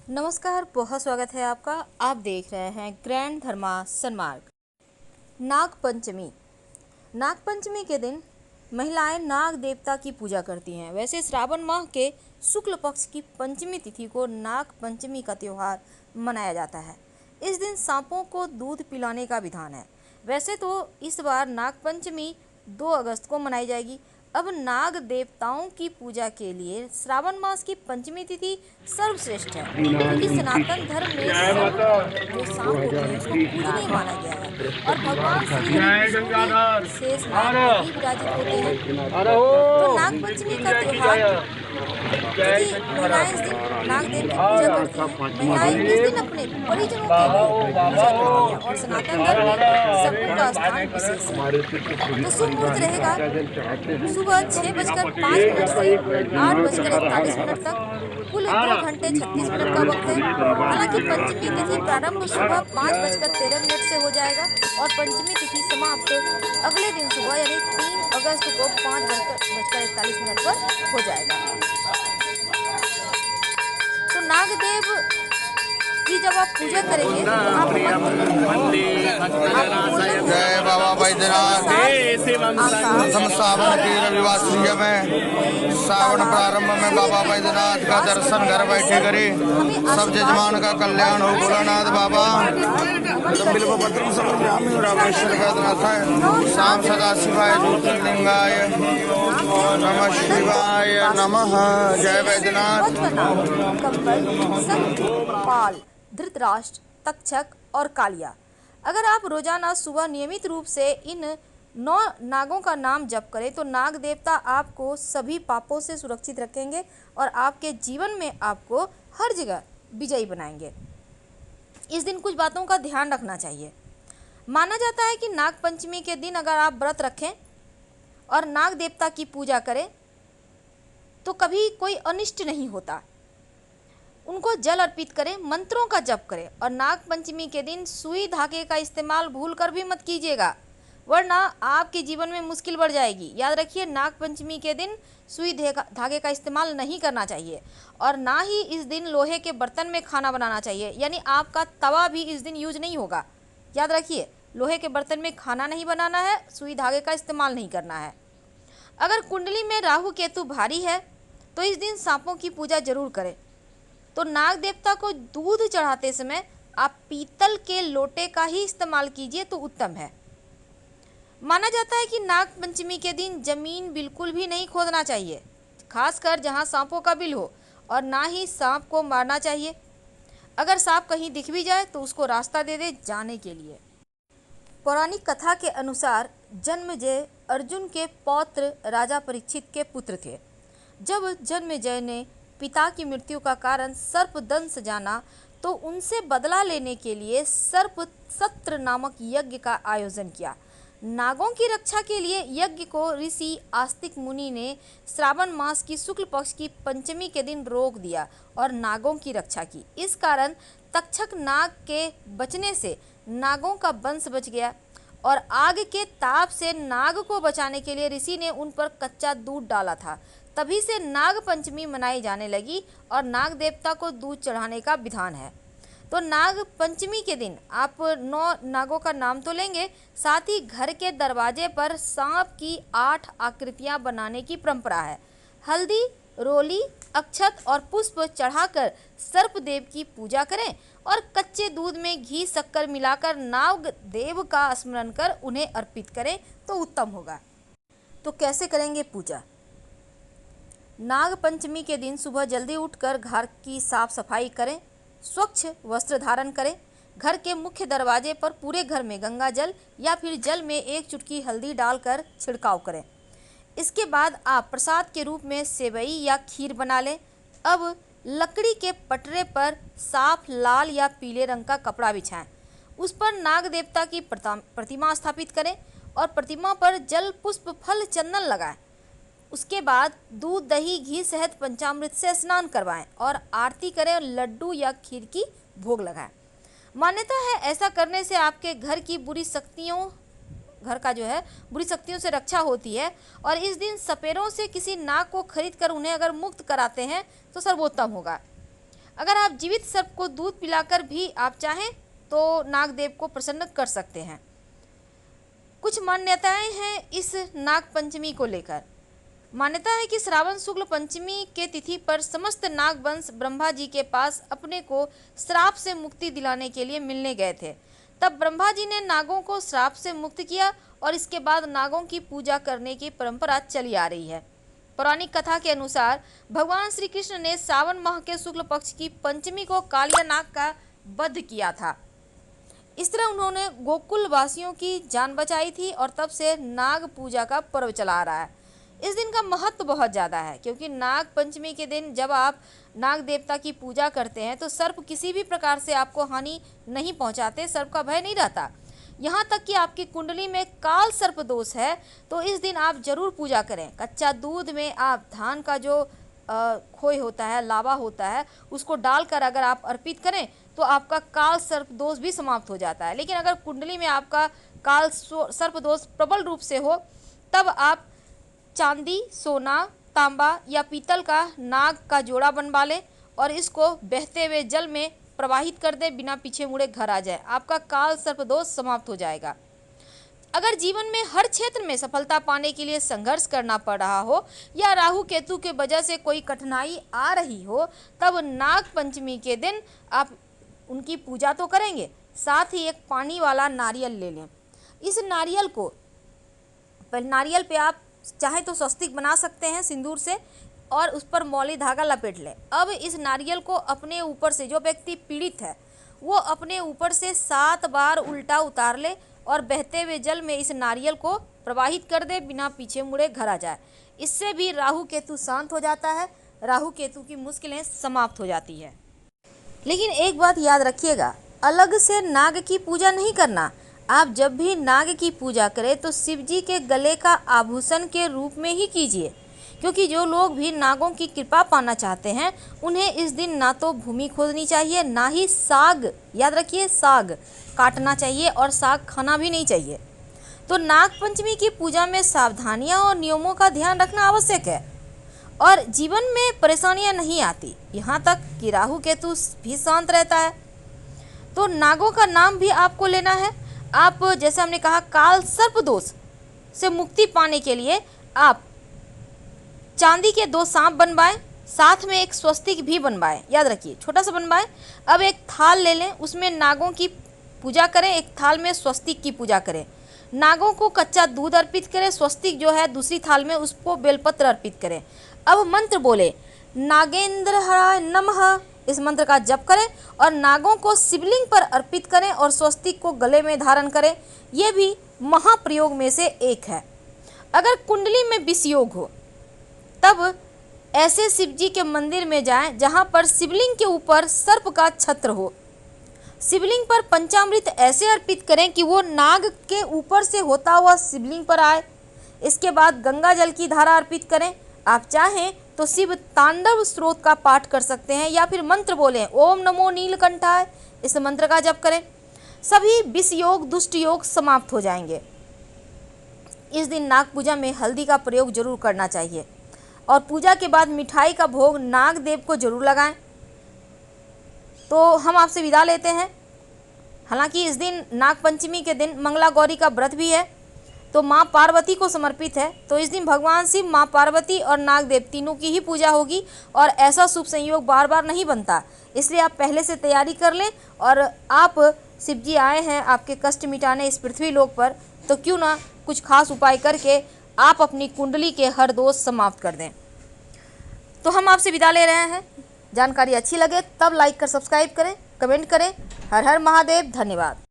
नमस्कार, बहुत स्वागत है आपका। आप देख रहे हैं ग्रैंड धर्मा सन्मार्ग। नाग पंचमी। नाग पंचमी के दिन महिलाएं नाग देवता की पूजा करती हैं। वैसे श्रावण माह के शुक्ल पक्ष की पंचमी तिथि को नाग पंचमी का त्यौहार मनाया जाता है। इस दिन सांपों को दूध पिलाने का विधान है। वैसे तो इस बार नाग पंचमी 2 अगस्त को मनाई जाएगी। अब नाग देवताओं की पूजा के लिए श्रावण मास की पंचमी तिथि सर्वश्रेष्ठ है, क्योंकि सनातन धर्म में जो सांप होते हैं उसको पूजनीय माना गया है और भगवान श्री विष्णु भी शेष नाग में ही विराजित होते हैं। तो नाग पंचमी का त्योहार, क्योंकि महिलाएं इस दिन नाग देव की पूजा करती हैं, महिलाएं इस दिन अपने परिजनों के लिए पूजा करती हैं और सनातन धर्म में शगुन का स्थान विशेष है। तो शुभ मुहूर्त रहेगा सुबह 6:05 से 8:41 तक, कुल 2 घंटे 36 मिनट का वक्त है। हालांकि पंचमी तिथि प्रारंभ सुबह 5:13 से हो जाएगा और पंचमी तिथि समाप्त अगले दिन सुबह यानी 3 अगस्त को 5:41 पर हो जाएगा। तो नागदेव की जब आप पूजा करेंगे तो आप जय बाबा बैद्यनाथ। प्रथम सावन के रविवार में सावन प्रारंभ में बाबा बैद्यनाथ का दर्शन घर बैठे करे। सब जजमान का कल्याण हो। भोलानाथ बाबा शाम सदा शिवाय ज्योतिर्लिंगाय नमः शिवाय नमः। जय बैद्यनाथ। पाल, धृतराष्ट्र, तक्षक और कालिया। अगर आप रोजाना सुबह नियमित रूप से इन 9 नागों का नाम जप करें तो नाग देवता आपको सभी पापों से सुरक्षित रखेंगे और आपके जीवन में आपको हर जगह विजयी बनाएंगे। इस दिन कुछ बातों का ध्यान रखना चाहिए। माना जाता है कि नाग पंचमी के दिन अगर आप व्रत रखें और नाग देवता की पूजा करें तो कभी कोई अनिष्ट नहीं होता। उनको जल अर्पित करें, मंत्रों का जप करें और नाग पंचमी के दिन सुई धागे का इस्तेमाल भूलकर भी मत कीजिएगा, वरना आपके जीवन में मुश्किल बढ़ जाएगी। याद रखिए, नाग पंचमी के दिन सुई धागे का इस्तेमाल नहीं करना चाहिए और ना ही इस दिन लोहे के बर्तन में खाना बनाना चाहिए, यानी आपका तवा भी इस दिन यूज नहीं होगा। याद रखिए, लोहे के बर्तन में खाना नहीं बनाना है, सुई धागे का इस्तेमाल नहीं करना है। अगर कुंडली में राहु केतु भारी है तो इस दिन सांपों की पूजा जरूर करें। तो नाग देवता को दूध चढ़ाते समय आप पीतल के लोटे का ही इस्तेमाल कीजिए तो उत्तम है। माना जाता है कि नाग पंचमी के दिन जमीन बिल्कुल भी नहीं खोदना चाहिए, खासकर जहां सांपों का बिल हो, और ना ही सांप को मारना चाहिए। अगर सांप कहीं दिख भी जाए तो उसको रास्ता दे दे जाने के लिए। पौराणिक कथा के अनुसार जन्मेजय अर्जुन के पौत्र राजा परीक्षित के पुत्र थे। जब जन्मेजय ने पिता की मृत्यु का कारण सर्पदंश जाना तो उनसे बदला लेने के लिए सर्प सत्र नामक यज्ञ का आयोजन किया। नागों की रक्षा के लिए यज्ञ को ऋषि आस्तिक मुनि ने श्रावण मास की शुक्ल पक्ष की पंचमी के दिन रोक दिया और नागों की रक्षा की। इस कारण तक्षक नाग के बचने से नागों का वंश बच गया और आग के ताप से नाग को बचाने के लिए ऋषि ने उन पर कच्चा दूध डाला था। तभी से नाग पंचमी मनाई जाने लगी और नाग देवता को दूध चढ़ाने का विधान है। तो नाग पंचमी के दिन आप 9 नागों का नाम तो लेंगे, साथ ही घर के दरवाजे पर सांप की 8 आकृतियां बनाने की परंपरा है। हल्दी, रोली, अक्षत और पुष्प चढ़ाकर सर्प देव की पूजा करें और कच्चे दूध में घी शक्कर मिलाकर नाग देव का स्मरण कर उन्हें अर्पित करें तो उत्तम होगा। तो कैसे करेंगे पूजा? नाग पंचमी के दिन सुबह जल्दी उठकर घर की साफ सफाई करें, स्वच्छ वस्त्र धारण करें, घर के मुख्य दरवाजे पर पूरे घर में गंगा जल या फिर जल में 1 चुटकी हल्दी डालकर छिड़काव करें। इसके बाद आप प्रसाद के रूप में सेवई या खीर बना लें। अब लकड़ी के पटरे पर साफ लाल या पीले रंग का कपड़ा बिछाएं, उस पर नाग देवता की प्रतिमा स्थापित करें और प्रतिमा पर जल, पुष्प, फल, चंदन लगाएं। उसके बाद दूध, दही, घी सहित पंचामृत से स्नान करवाएं और आरती करें और लड्डू या खीर की भोग लगाएं। मान्यता है ऐसा करने से आपके घर की बुरी शक्तियों से रक्षा होती है और इस दिन सपेरों से किसी नाग को खरीद कर उन्हें अगर मुक्त कराते हैं तो सर्वोत्तम होगा। अगर आप जीवित सर्प को दूध पिलाकर भी आप चाहें तो नागदेव को प्रसन्न कर सकते हैं। कुछ मान्यताएं हैं इस नाग पंचमी को लेकर। मान्यता है कि श्रावण शुक्ल पंचमी के तिथि पर समस्त नाग वंश ब्रह्मा जी के पास अपने को श्राप से मुक्ति दिलाने के लिए मिलने गए थे। तब ब्रह्मा जी ने नागों को श्राप से मुक्त किया और इसके बाद नागों की पूजा करने की परंपरा चली आ रही है। पौराणिक कथा के अनुसार भगवान श्री कृष्ण ने सावन माह के शुक्ल पक्ष की पंचमी को कालिया नाग का वध किया था। इस तरह उन्होंने गोकुल वासियों की जान बचाई थी और तब से नाग पूजा का पर्व चला आ रहा है। इस दिन का महत्व बहुत ज़्यादा है क्योंकि नाग पंचमी के दिन जब आप नाग देवता की पूजा करते हैं तो सर्प किसी भी प्रकार से आपको हानि नहीं पहुंचाते, सर्प का भय नहीं रहता। यहाँ तक कि आपकी कुंडली में काल सर्प दोष है तो इस दिन आप जरूर पूजा करें। कच्चा दूध में आप धान का जो खोई होता है, लावा होता है, उसको डालकर अगर आप अर्पित करें तो आपका काल सर्प दोष भी समाप्त हो जाता है। लेकिन अगर कुंडली में आपका काल सर्प दोष प्रबल रूप से हो तब आप चांदी, सोना, तांबा या पीतल का नाग का जोड़ा बनवा लें और इसको बहते हुए जल में प्रवाहित कर दें, बिना पीछे मुड़े घर आ जाए, आपका काल सर्प दोष समाप्त हो जाएगा। अगर जीवन में हर क्षेत्र में सफलता पाने के लिए संघर्ष करना पड़ रहा हो या राहु केतु के वजह से कोई कठिनाई आ रही हो तब नाग पंचमी के दिन आप उनकी पूजा तो करेंगे, साथ ही एक पानी वाला नारियल ले लें। इस नारियल को नारियल पे आप चाहे तो स्वस्तिक बना सकते हैं सिंदूर से और उस पर मौली धागा लपेट लें। अब इस नारियल को अपने ऊपर से, जो व्यक्ति पीड़ित है वो अपने ऊपर से 7 बार उल्टा उतार ले और बहते हुए जल में इस नारियल को प्रवाहित कर दे, बिना पीछे मुड़े घर आ जाए। इससे भी राहु केतु शांत हो जाता है, राहु केतु की मुश्किलें समाप्त हो जाती है। लेकिन एक बात याद रखिएगा, अलग से नाग की पूजा नहीं करना। आप जब भी नाग की पूजा करें तो शिव जी के गले का आभूषण के रूप में ही कीजिए, क्योंकि जो लोग भी नागों की कृपा पाना चाहते हैं उन्हें इस दिन ना तो भूमि खोदनी चाहिए, ना ही साग, याद रखिए साग काटना चाहिए और साग खाना भी नहीं चाहिए। तो नाग पंचमी की पूजा में सावधानियां और नियमों का ध्यान रखना आवश्यक है और जीवन में परेशानियां नहीं आती, यहाँ तक कि राहु केतु भी शांत रहता है। तो नागों का नाम भी आपको लेना है। आप जैसे हमने कहा काल सर्प दोष से मुक्ति पाने के लिए आप चांदी के 2 सांप बनवाएं, साथ में एक स्वस्तिक भी बनवाएं, याद रखिए छोटा सा बनवाएं। अब एक थाल ले लें, उसमें नागों की पूजा करें, एक थाल में स्वस्तिक की पूजा करें। नागों को कच्चा दूध अर्पित करें, स्वस्तिक जो है दूसरी थाल में उसको बेलपत्र अर्पित करें। अब मंत्र बोले नागेंद्र हराय नमः, इस मंत्र का जप करें और नागों को शिवलिंग पर अर्पित करें और स्वस्तिक को गले में धारण करें। यह भी महाप्रयोग में से एक है। अगर कुंडली में विषयोग हो तब ऐसे शिवजी के मंदिर में जाएं जहां पर शिवलिंग के ऊपर सर्प का छत्र हो। शिवलिंग पर पंचामृत ऐसे अर्पित करें कि वो नाग के ऊपर से होता हुआ शिवलिंग पर आए। इसके बाद गंगा जल की धारा अर्पित करें। आप चाहें तो शिव तांडव स्रोत का पाठ कर सकते हैं या फिर मंत्र बोलें ओम नमो नीलकंठाय, इस मंत्र का जप करें। सभी विष योग, दुष्ट योग समाप्त हो जाएंगे। इस दिन नाग पूजा में हल्दी का प्रयोग जरूर करना चाहिए और पूजा के बाद मिठाई का भोग नाग देव को जरूर लगाएं। तो हम आपसे विदा लेते हैं। हालांकि इस दिन नाग पंचमी के दिन मंगला गौरी का व्रत भी है, तो माँ पार्वती को समर्पित है। तो इस दिन भगवान शिव, माँ पार्वती और नाग देव तीनों की ही पूजा होगी और ऐसा शुभ संयोग बार बार नहीं बनता, इसलिए आप पहले से तैयारी कर लें। और आप शिव जी आए हैं आपके कष्ट मिटाने इस पृथ्वी लोक पर, तो क्यों ना कुछ खास उपाय करके आप अपनी कुंडली के हर दोष समाप्त कर दें। तो हम आपसे विदा ले रहे हैं। जानकारी अच्छी लगे तब लाइक कर सब्सक्राइब करें, कमेंट करें। हर हर महादेव, धन्यवाद।